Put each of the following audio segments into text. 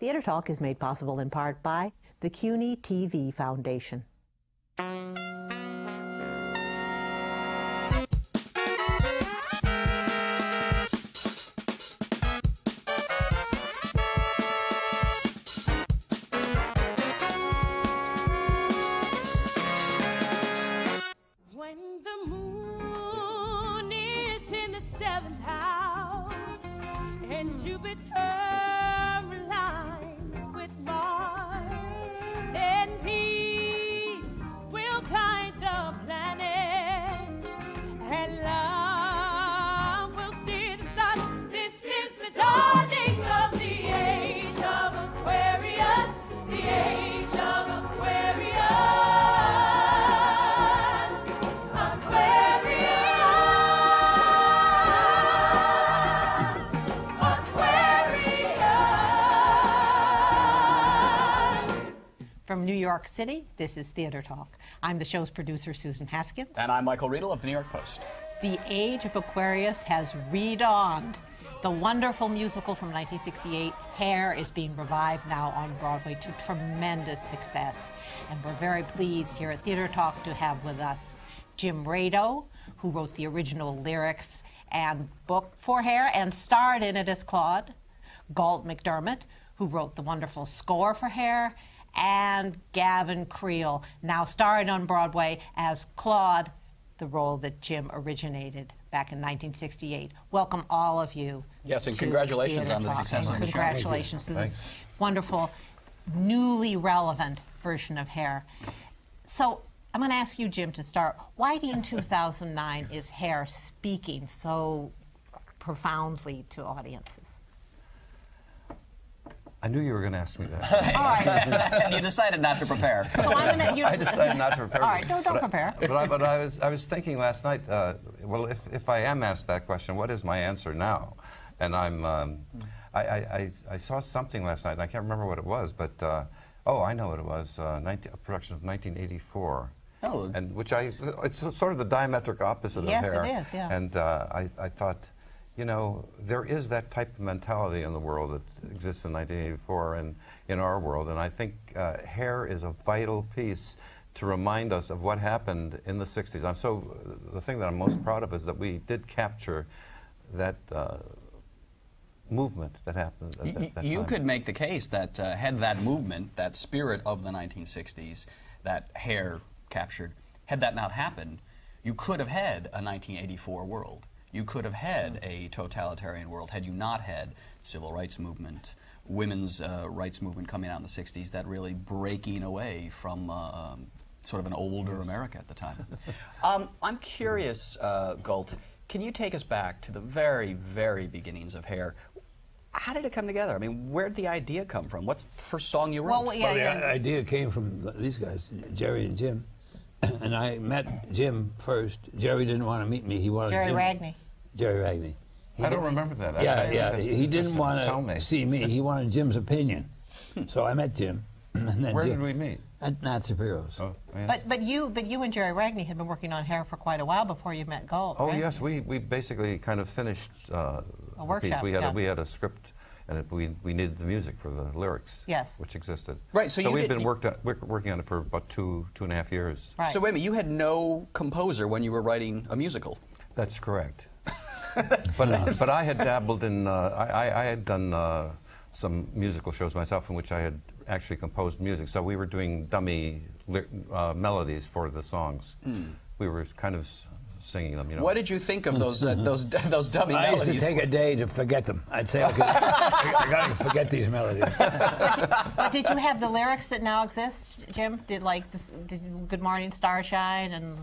Theater Talk is made possible in part by the CUNY TV Foundation. When the moon is in the 7th house and Jupiter aligns with Mars, then peace will guide the planets and love will steer the stars. This is the dawning of the age of Aquarius, the age of Aquarius. From New York City, this is Theater Talk. I'm the show's producer, Susan Haskins. And I'm Michael Riedel of the New York Post. The Age of Aquarius has redawned. The wonderful musical from 1968, Hair, is being revived now on Broadway to tremendous success. And we're very pleased here at Theater Talk to have with us James Rado, who wrote the original lyrics and book for Hair and starred in it as Claude, Galt MacDermot, who wrote the wonderful score for Hair, and Gavin Creel, now starring on Broadway as Claude, the role that Jim originated back in 1968. Welcome all of you. Yes, and congratulations on the success of the show. Congratulations to this wonderful, newly relevant version of Hair. So I'm going to ask you, Jim, to start. Why in 2009 is Hair speaking so profoundly to audiences? I knew you were going to ask me that. All right. You decided not to prepare. So I'm gonna, I decided not to prepare. All right, don't prepare. But I was thinking last night, well, if I am asked that question, what is my answer now? And I saw something last night, and I can't remember what it was, but, oh, I know what it was, a production of 1984. Oh. And it's sort of the diametric opposite of Hair. Yes, it is, yeah. And I thought, you know, there is that type of mentality in the world that exists in 1984 and in our world, and I think Hair is a vital piece to remind us of what happened in the 60s. The thing that I'm most proud of is that we did capture that movement that happened at that You time. could make the case that had that movement, that spirit of the 1960s, that Hair captured, had that not happened, you could have had a 1984 world. You could have had a totalitarian world had you not had civil rights movement, women's rights movement coming out in the 60s, that really breaking away from sort of an older America at the time. I'm curious, Galt, can you take us back to the very, very beginnings of Hair? How did it come together? I mean, where did the idea come from? What's the first song you wrote? Well, the idea came from these guys, Jerry and Jim. And I met Jim first. Jerry didn't want to meet me. He wanted Jerry Jim. Ragney. Jerry Ragney. I don't remember that. Yeah. He didn't want to see me. He wanted Jim's opinion. So I met Jim. And then Where did we meet? At Nazi Heroes. Oh, yes. But you and Jerry Ragney had been working on Hair for quite a while before you met Galt. Oh, right? yes. We basically kind of finished a workshop. Piece. We had a script, and we needed the music for the lyrics. Yes. Which existed. Right. So we've been working on it for about two and a half years. Right. So wait a minute, you had no composer when you were writing a musical. That's correct. but I had dabbled in. I had done some musical shows myself in which I had actually composed music. So we were doing dummy melodies for the songs. We were kind of singing them. You know. What did you think of those dummy I melodies? used to take a day to forget them. I'd say I got to forget these melodies. But did you have the lyrics that now exist, Jim? Did Good Morning Starshine and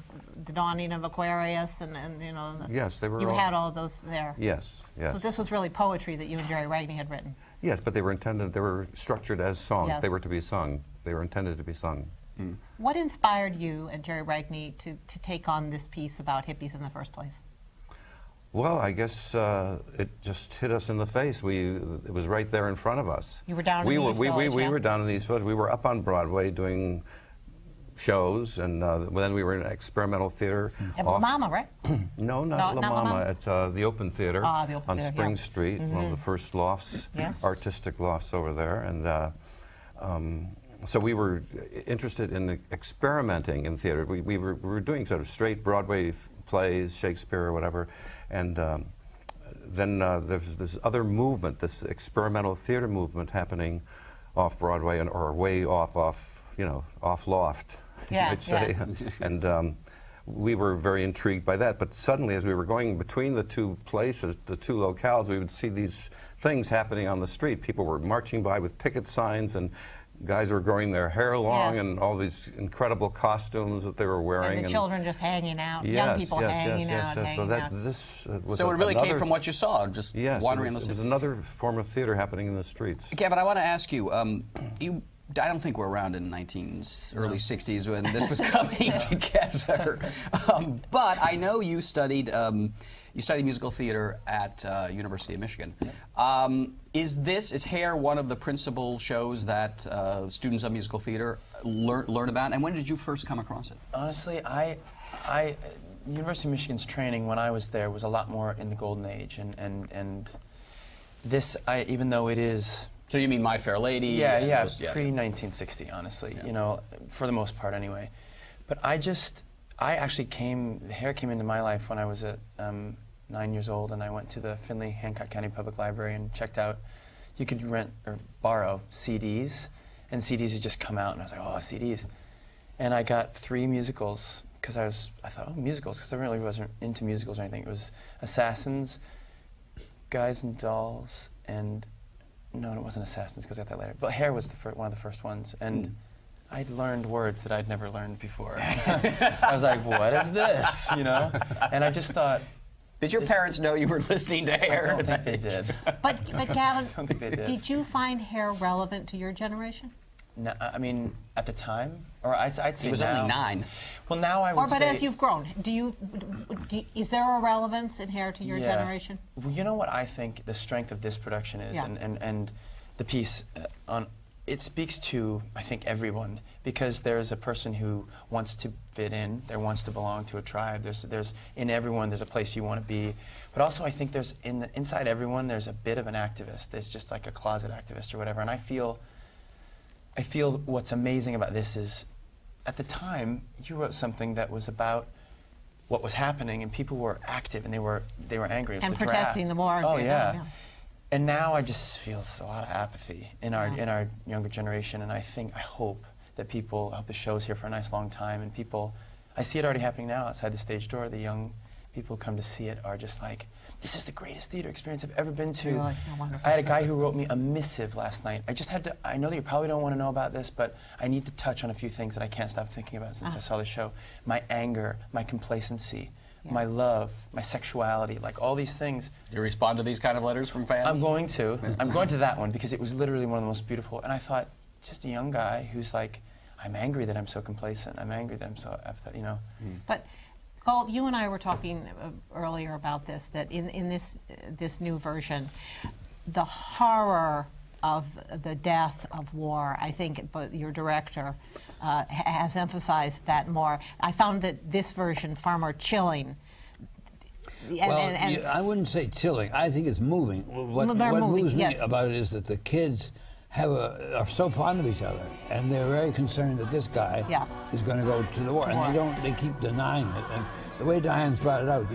The Dawning of Aquarius and you know? Yes, they were. You had all those there. Yes, yes. So this was really poetry that you and Jerry Ragney had written. Yes, but they were intended. They were structured as songs. Yes. They were to be sung. They were intended to be sung. What inspired you and Jerry Ragney to take on this piece about hippies in the first place? Well, I guess it just hit us in the face. It was right there in front of us. You were down in the East Village, We were down in the East Village. We were up on Broadway doing shows, and then we were in experimental theater. At La Mama, right? No, not La Mama, at the Open Theater the Open on Theater, Spring yeah. Street, one of the first lofts, artistic lofts over there. And so we were interested in experimenting in theater. We were doing sort of straight Broadway plays, Shakespeare or whatever, and then there's this other movement, this experimental theater movement happening off Broadway or way off, you know, off loft, you might say. And we were very intrigued by that. But suddenly, as we were going between the two places, the two locales, we would see these things happening on the street. People were marching by with picket signs, and guys were growing their hair long, and all these incredible costumes that they were wearing. And the children just hanging out, young people hanging out. So that this was so it really came from what you saw, just wandering in the city. It was another form of theater happening in the streets. Kevin, I want to ask you, I don't think we're around in early 60s when this was coming together. But I know you studied musical theater at University of Michigan. Is Hair one of the principal shows that students of musical theater learn about? And when did you first come across it? Honestly, University of Michigan's training when I was there was a lot more in the golden age, and this, even though it is. So you mean My Fair Lady? Yeah, pre-1960, honestly, you know, for the most part anyway. But I actually Hair came into my life when I was at 9 years old, and I went to the Findlay Hancock County Public Library and checked out, you could rent or borrow CDs, and CDs had just come out, and I was like, oh, CDs. And I got 3 musicals, because I thought, oh, musicals, because I really wasn't into musicals or anything. It was Assassins, Guys and Dolls, and no, it wasn't Assassins, because I got that later. But Hair was one of the first ones, and I'd learned words that I'd never learned before. I was like, what is this, you know? And I just thought... Did your parents know you were listening to Hair? I don't think they did. But Gavin, I don't think they did you find Hair relevant to your generation? No, I mean, at the time, or I'd say he was now, only 9. Well, now I would say... But as you've grown, is there a relevance in Hair to your generation? Well, you know what I think the strength of this production is, and the piece it speaks to, I think, everyone, because there's a person who wants to fit in, there wants to belong to a tribe. There's in everyone, there's a place you want to be. But also, I think there's inside everyone, there's a bit of an activist. There's just like a closet activist or whatever. And I feel what's amazing about this is, at the time, you wrote something that was about what was happening, and people were active, and they were angry. It was and the protesting draft. the war. Oh yeah. And now I just feel a lot of apathy in our younger generation, and I hope that I hope the show's here for a nice long time, and people, I see it already happening now outside the stage door. The young people who come to see it are just like, this is the greatest theater experience I've ever been to. Really? Wonderful. I had a guy who wrote me a missive last night. I know that you probably don't want to know about this, but I need to touch on a few things that I can't stop thinking about since I saw the show. My anger, my complacency, my love, my sexuality, like all these things. You respond to these kind of letters from fans? I'm going to. I'm going to that one because it was literally one of the most beautiful. And I thought, just a young guy who's like, I'm angry that I'm so complacent. I'm angry that I'm so apathetic, you know. But Galt, you and I were talking earlier about this, that in this new version, the horror of the death of war, I think your director has emphasized that more. I found that this version far more chilling. I wouldn't say chilling. I think it's moving. What moves me about it is that the kids are so fond of each other, and they're very concerned that this guy is going to go to the war, and they keep denying it. And the way Diane's brought it out,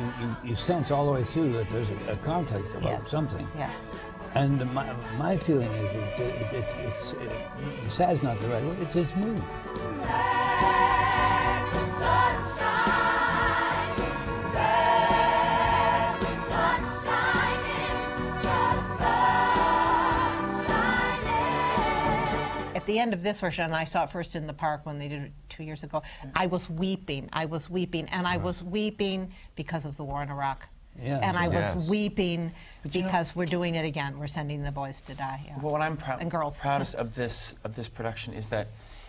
you sense all the way through that there's a conflict about something. Yeah. And my feeling is it's sad's not the right word. It's his mood. At the end of this version, and I saw it first in the park when they did it 2 years ago, I was weeping, and I was weeping because of the war in Iraq. Yeah, and I was weeping because we're doing it again. We're sending the boys to die. Yeah. Well, what I'm and girls. proudest of this production is that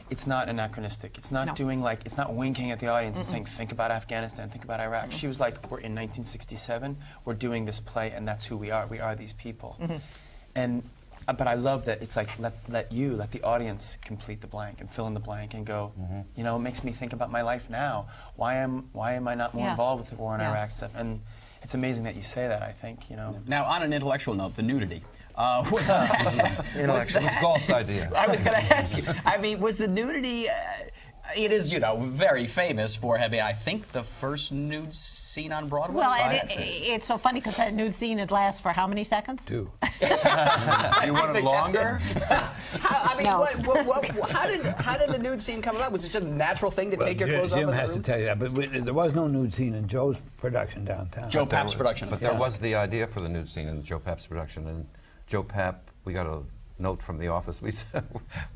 it's not anachronistic. It's not doing it's not winking at the audience and saying, think about Afghanistan, think about Iraq. She was like, we're in 1967, we're doing this play, and that's who we are. We are these people. And but I love that it's like let the audience complete the blank and fill in the blank and go. You know, it makes me think about my life now. Why am I not more involved with the war in Iraq stuff? And it's amazing that you say that. I think, you know. Now, on an intellectual note, the nudity. Was that It's Galt's idea. I was going to ask you. I mean, was the nudity? It is, you know, very famous for having, I think, the first nude scene on Broadway. Well, and it's so funny because that nude scene, it lasts for how many seconds? 2. You want it longer? I mean, how did the nude scene come about? Was it just a natural thing to take your clothes off? Jim has to tell you that, but there was no nude scene in Joe's production downtown. Joe Papp's production. But there was the idea for the nude scene in Joe Papp's production, and Joe Papp, we got a note from the office. We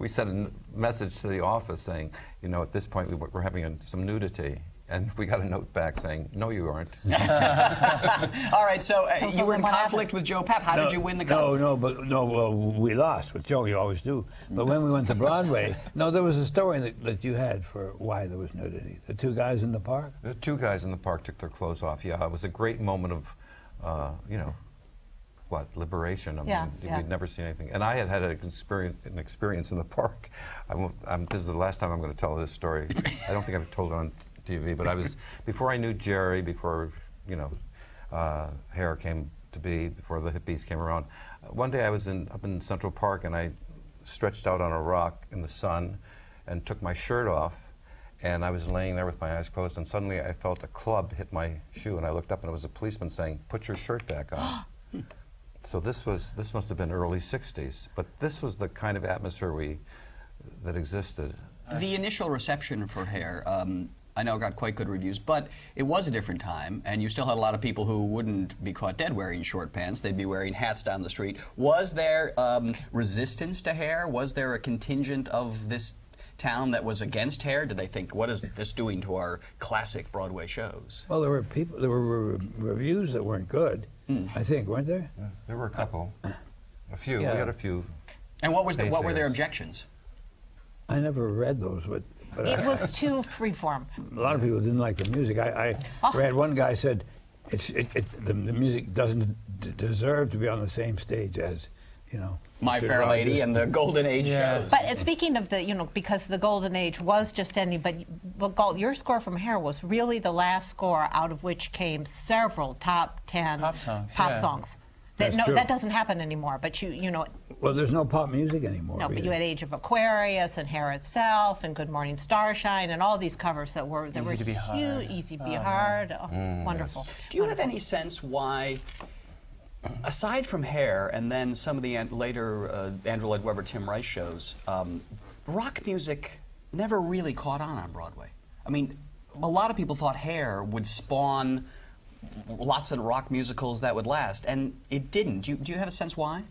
sent a message to the office saying, you know, at this point we're having some nudity. And we got a note back saying, no, you aren't. All right, so you were in conflict with Joe Papp. How did you win the conflict? Well, we lost with Joe, you always do. But when we went to Broadway, there was a story that you had for why there was nudity. The 2 guys in the park? The 2 guys in the park took their clothes off, yeah. It was a great moment of, you know, liberation. I mean, we'd never seen anything. And I had an experience in the park. This is the last time I'm going to tell this story. I don't think I've told it on TV, but I was, before I knew Jerry, before, you know, hair came to be, before the hippies came around, one day I was up in Central Park and I stretched out on a rock in the sun and took my shirt off, and I was laying there with my eyes closed, and suddenly I felt a club hit my shoe, and I looked up and it was a policeman saying, "Put your shirt back on." So this must have been early 60s, but this was the kind of atmosphere that existed. The initial reception for Hair, I know it got quite good reviews, but it was a different time, and you still had a lot of people who wouldn't be caught dead wearing short pants. They'd be wearing hats down the street. Was there resistance to Hair? Was there a contingent of this town that was against Hair? Did they think, what is this doing to our classic Broadway shows? Well, there were reviews that weren't good, I think, weren't there? Yeah, there were a couple. A few. Yeah. We had a few. And what were their objections? I never read those, but it was too freeform. A lot of people didn't like the music. I read one guy said the music doesn't deserve to be on the same stage as, you know, My Fair Lady and the Golden Age shows. But speaking of the, you know, because the Golden Age was just ending, but Galt, your score from Hair was really the last score out of which came several top 10 pop songs. That doesn't happen anymore. But you know. Well, there's no pop music anymore. No, but you had Age of Aquarius and Hair itself and Good Morning Starshine and all these covers that were Easy to Be Hard. Easy to Be Hard. Wonderful. Do you have any sense why, aside from Hair and then some of the later Andrew Lloyd Webber, Tim Rice shows, rock music never really caught on Broadway? I mean, a lot of people thought Hair would spawn lots of rock musicals that would last, and it didn't. Do you have a sense why?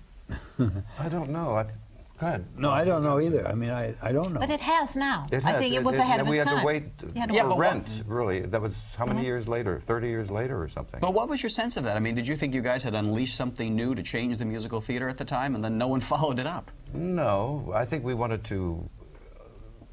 I don't know. Go ahead. No, I don't know either. I mean, I don't know. But it has now. It has. I think it was ahead of its time. We had to wait for Rent, really. That was how many years later? 30 years later or something. But what was your sense of that? I mean, did you think you guys had unleashed something new to change the musical theater at the time, and then no one followed it up? No. I think we wanted to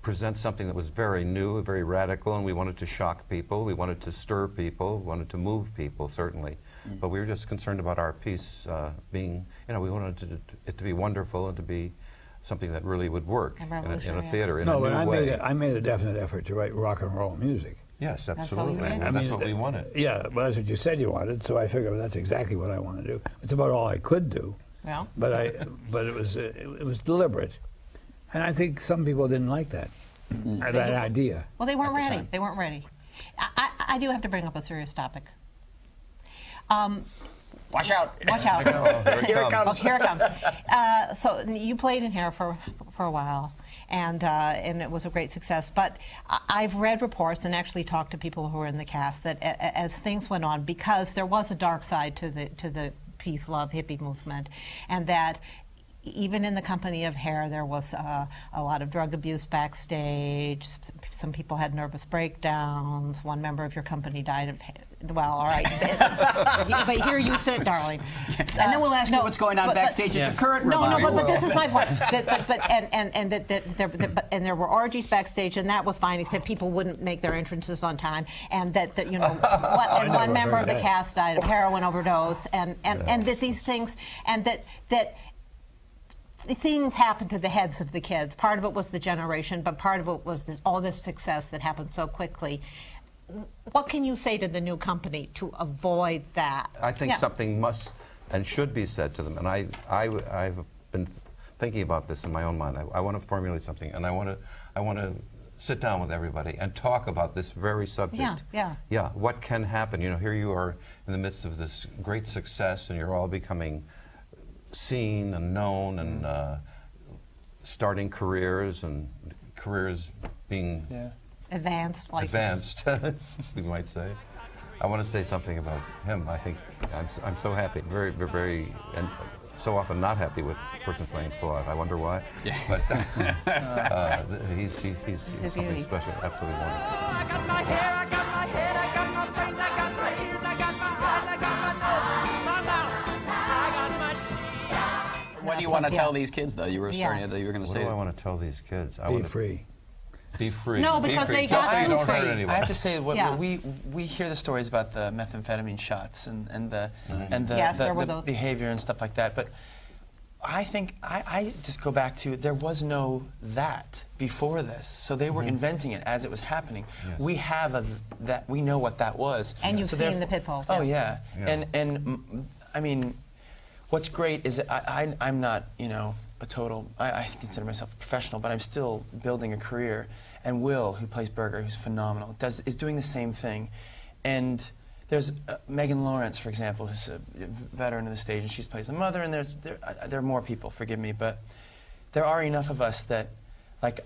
present something that was very new, very radical, and we wanted to shock people. We wanted to stir people. We wanted to move people, certainly. But we were just concerned about our piece being, you know, we wanted it to be wonderful and to be something that really would work in a theater in a new way. I made a definite effort to write rock and roll music. Yes, absolutely. That's what we wanted. Yeah, well, that's what you said you wanted, so I figured that's exactly what I want to do. It's about all I could do. Yeah. But it was deliberate. And I think some people didn't like that, that idea. Well, they weren't ready. They weren't ready. I do have to bring up a serious topic. Watch out. Watch out. Here it comes. Here it comes. So you played in Hair for a while, and it was a great success. But I've read reports and actually talked to people who were in the cast that as things went on, because there was a dark side to the peace, love, hippie movement, and that even in the company of Hair, there was a lot of drug abuse backstage. Some people had nervous breakdowns. One member of your company died of, well, all right. But here you sit, darling. And then we'll ask you what's going on backstage at the current revival. No, but this is my point. And there were orgies backstage, and that was fine, except people wouldn't make their entrances on time, and that you know, one member of the cast died of heroin overdose, and that these things, and that things happened to the heads of the kids. Part of it was the generation, but part of it was all this success that happened so quickly. What can you say to the new company to avoid that? I think something must and should be said to them, and I've been thinking about this in my own mind. I want to formulate something, and I want to sit down with everybody and talk about this very subject. Yeah. What can happen? You know, here you are in the midst of this great success, and you're all becoming seen and known, and starting careers, and careers being advanced, we might say. I want to say something about him. I think I'm so happy, very, and so often not happy with the person playing Claude. I wonder why. Yeah. But he's something special, absolutely wonderful. I got my hair, I got my head, I got my brains, I got my ears, I got my eyes, I got my nose, my mouth, I got my teeth. What do you want to tell these kids, though? You were starting to, you were going to say. What do I want to tell these kids? Be free. Be free. No, because they got don't free. hurt anyone. I have to say, we hear the stories about the methamphetamine shots and the behavior and stuff like that, but I think I just go back to there was no that before this, so they were inventing it as it was happening. Yes. We have that, we know what that was, and you've seen the pitfalls. Oh yeah. And I mean, what's great is I'm not, you know, a total, I consider myself a professional, but I'm still building a career. And Will, who plays Berger, who's phenomenal, is doing the same thing. And there's Megan Lawrence, for example, who's a veteran of the stage, and she plays the mother, and there are more people, forgive me, but there are enough of us that, like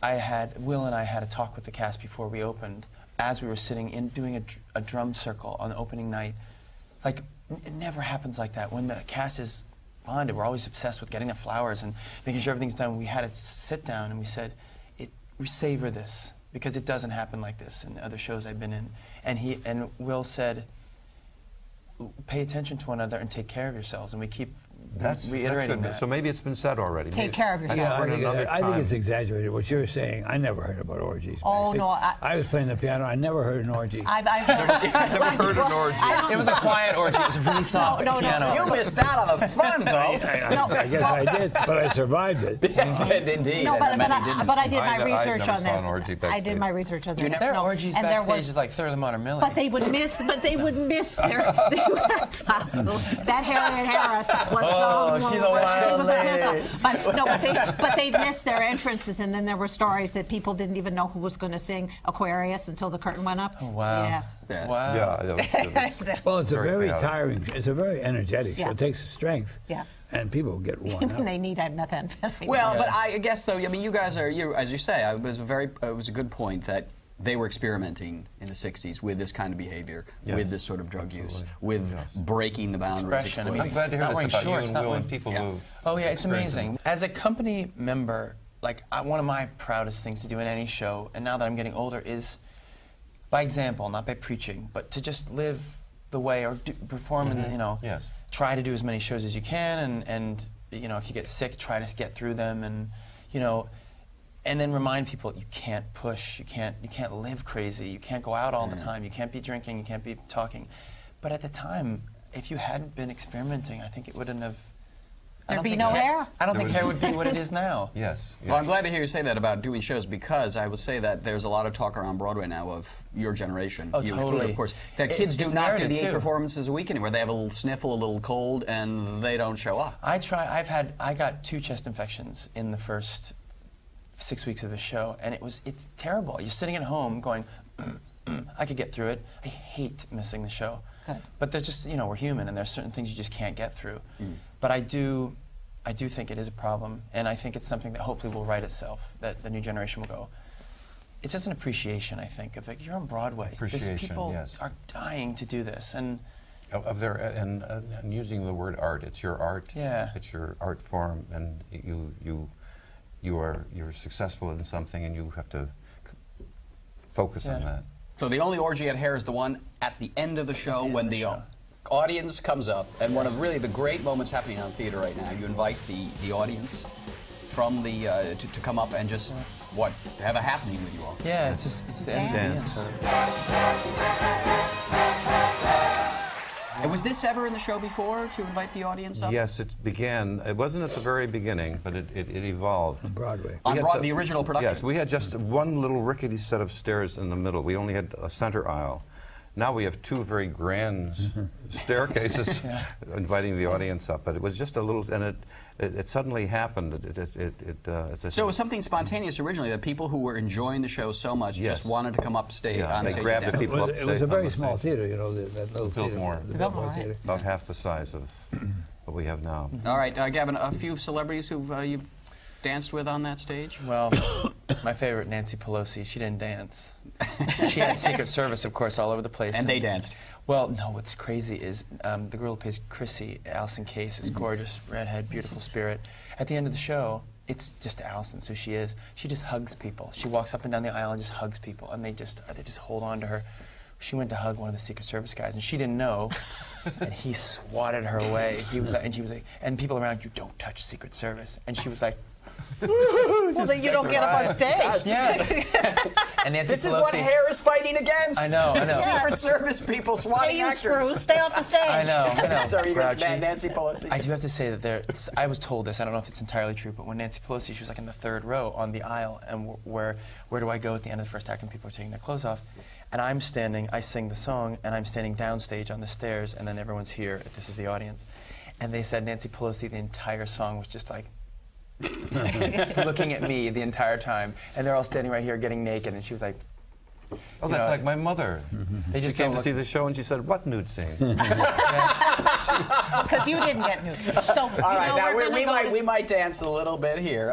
Will and I had a talk with the cast before we opened, as we were sitting in doing a drum circle on opening night. Like, it never happens like that. When the cast is bonded, we're always obsessed with getting the flowers and making sure everything's done. We had to sit down and we said, we savor this, because it doesn't happen like this in other shows I've been in. And Will said, pay attention to one another and take care of yourselves. And we keep reiterating that. So maybe it's been said already. Take care of yourself. Yeah, I think it's exaggerated. What you're saying, I never heard about orgies. Oh, no. I was playing the piano. I never heard an orgy. I've never heard an orgy. It was a quiet orgy. It was a really soft piano. You missed out on the fun, though. I guess I did, but I survived it. Indeed. No, but I did my research on this. I did my research on this. There are orgies backstage like Third of the Modern Millie. But they would miss their... That Harriet Harris was she's a wild lady. But they'd missed their entrances, and then there were stories that people didn't even know who was going to sing Aquarius until the curtain went up. Oh, wow. Yes. Yeah. Wow. Yeah, well, it's a very tiring, it's a very energetic show. It takes strength. Yeah. And people get worn out. They need methamphetamine. Well, but I guess, though, I mean, you guys are, as you say, it was a good point that they were experimenting in the 60s with this kind of behavior, with this sort of drug use, with breaking the boundaries. I'm glad to hear this about you and Will and people who... Oh, yeah, it's amazing. As a company member, like, one of my proudest things to do in any show, and now that I'm getting older, is by example, not by preaching, but to just live the way, or perform, and, you know, try to do as many shows as you can, and you know, if you get sick, try to get through them, and, you know, and then remind people you can't push, you can't live crazy, you can't go out all the time, you can't be drinking, you can't be talking. But at the time, if you hadn't been experimenting, I think it wouldn't have... There'd be no hair? I don't think hair would be what it is now. Yes. Well, I'm glad to hear you say that about doing shows, because I will say that there's a lot of talk around Broadway now of your generation. Oh, you totally. included, of course, that kids do not do the 8 performances a week anymore. They have a little sniffle, a little cold, and they don't show up. I got 2 chest infections in the first 6 weeks of the show, and it's terrible. You're sitting at home going, I could get through it. I hate missing the show. Good. But there's just, you know, we're human, and there's certain things you just can't get through. But I do think it is a problem, and I think it's something that hopefully will right itself, that the new generation will go. It's just an appreciation, I think, of like, you're on Broadway. Appreciation, people are dying to do this, and and using the word art. It's your art. Yeah. It's your art form, and you're successful in something, and you have to focus on that. So the only orgy at Hair is the one at the end of the show, when the audience comes up, and one of really the great moments happening on theater right now. You invite the audience from the to come up and just have a happening with you all. Yeah, it's the end of the episode. And was this ever in the show before, to invite the audience up? Yes, it began. It wasn't at the very beginning, but it evolved. On Broadway. On the original production? Yes, we had just one little rickety set of stairs in the middle. We only had a center aisle. Now we have two very grand staircases inviting the audience up. But it was just a little, and it suddenly happened. So it was something spontaneous originally, that people who were enjoying the show so much just wanted to come up on stage. They grabbed the people up It was a very small theater, you know, that little theater. The Biltmore Theater. About half the size of what we have now. All right, Gavin, a few celebrities who've you've danced with on that stage? Well, my favorite, Nancy Pelosi, she didn't dance. She had Secret Service, of course, all over the place. And they danced. Well, no, what's crazy is the girl who plays Chrissy, Allison Case, is gorgeous, redhead, beautiful spirit. At the end of the show, it's just Allison, so she just hugs people. She walks up and down the aisle and just hugs people, and they just hold on to her. She went to hug one of the Secret Service guys, and she didn't know, and he swatted her away. He was like, and she was like, and people around, you don't touch Secret Service. And she was like, well, then you don't get up on stage. Yeah. And Nancy This Pelosi, is what hair is fighting against. I know. Secret Service people swatting Hey, you actors. screw, stay off the stage. I know. Sorry, Grouchy. Nancy Pelosi. I do have to say that I was told this, I don't know if it's entirely true, but when Nancy Pelosi, she was like in the third row on the aisle, and where do I go at the end of the first act when people are taking their clothes off? And I'm standing, I sing the song, and I'm standing downstage on the stairs, and then everyone's here, this is the audience. And they said Nancy Pelosi, the entire song was just like, just looking at me the entire time. And they're all standing right here getting naked, and she was like, oh, that's like my mother. They just She came to see the show and she said, what nude scene? Because you didn't get nude. So, all right, now we might dance a little bit here.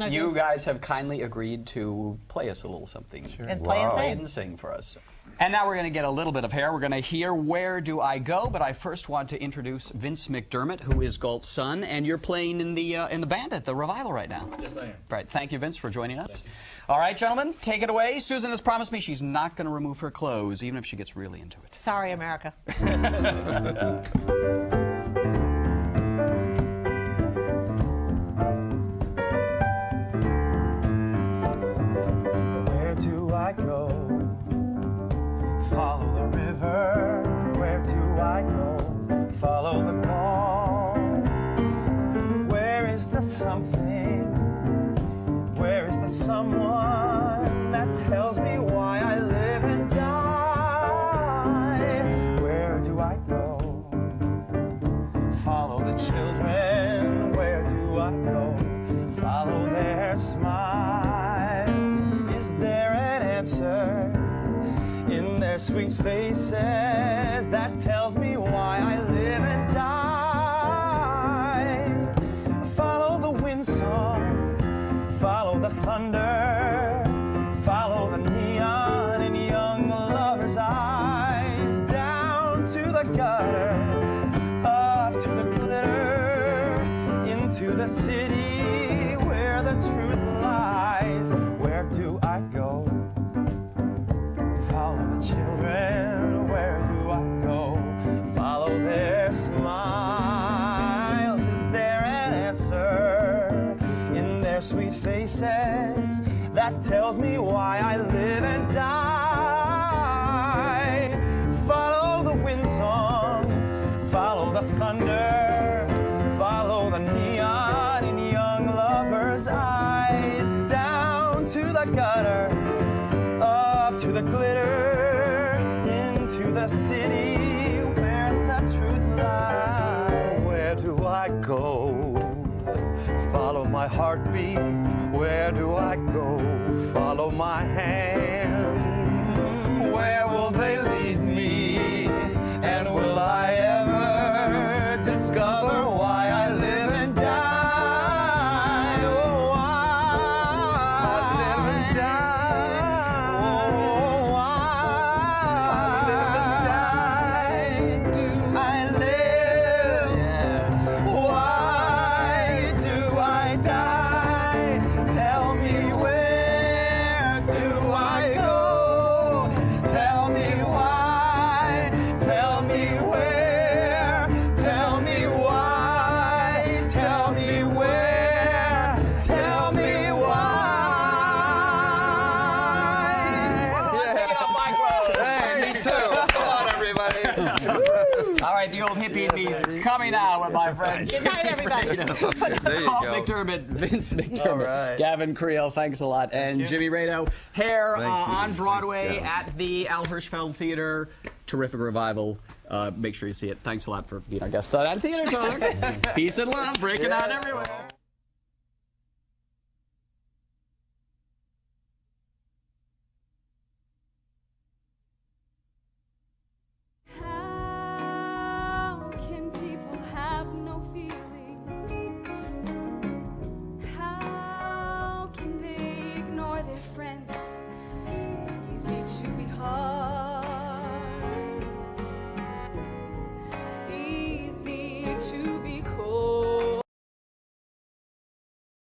You guys have kindly agreed to play us a little something. Sure. And play and sing for us. And now we're going to get a little bit of hair. We're going to hear Where Do I Go? But I first want to introduce Vince McDermott, who is Galt's son, and you're playing in the band at the Revival right now. Yes, I am. Right. Thank you, Vince, for joining us. All right, gentlemen, take it away. Susan has promised me she's not going to remove her clothes, even if she gets really into it. Sorry, America. Where do I go? Follow the river. Where do I go? Follow the calls. Where is the something? Where is the someone that tells me why I live and die? Where do I go? Follow the children. Where do I go? Follow their smiles. Is there an answer in their sweet faces that tells me why I live and die? Follow the wind song, follow the thunder, follow the neon in young lovers' eyes, down to the gutter, up to the glitter, into the city where the truth lies. Where do I go? Follow the children, where do I go? Follow their smiles. Is there an answer in their sweet faces that tells me why I live and die? Follow the wind song, follow the thunder, follow the neon in young lovers' eyes, down to the gutter, up to the glitter, into the city where the truth lies. Where do I go? Follow my heartbeat. Where do I go? Follow my hand. Where will they lead me? And will I ever discover why I live and die? Oh, why I live and die? Oh, why I live and die? Do I live? Why do I die? Tell me, where do I go? Tell All right, the old hippie piece coming out with my friend. Good night, everybody. Galt MacDermot, Vince McDermott, Gavin Creel, thanks a lot, and Jimmy Rado. Hair on Broadway at the Al Hirschfeld Theater. Terrific revival. Make sure you see it. Thanks a lot for being our guest on Theater Talk. Peace and love, breaking out everywhere. Easy to be cold.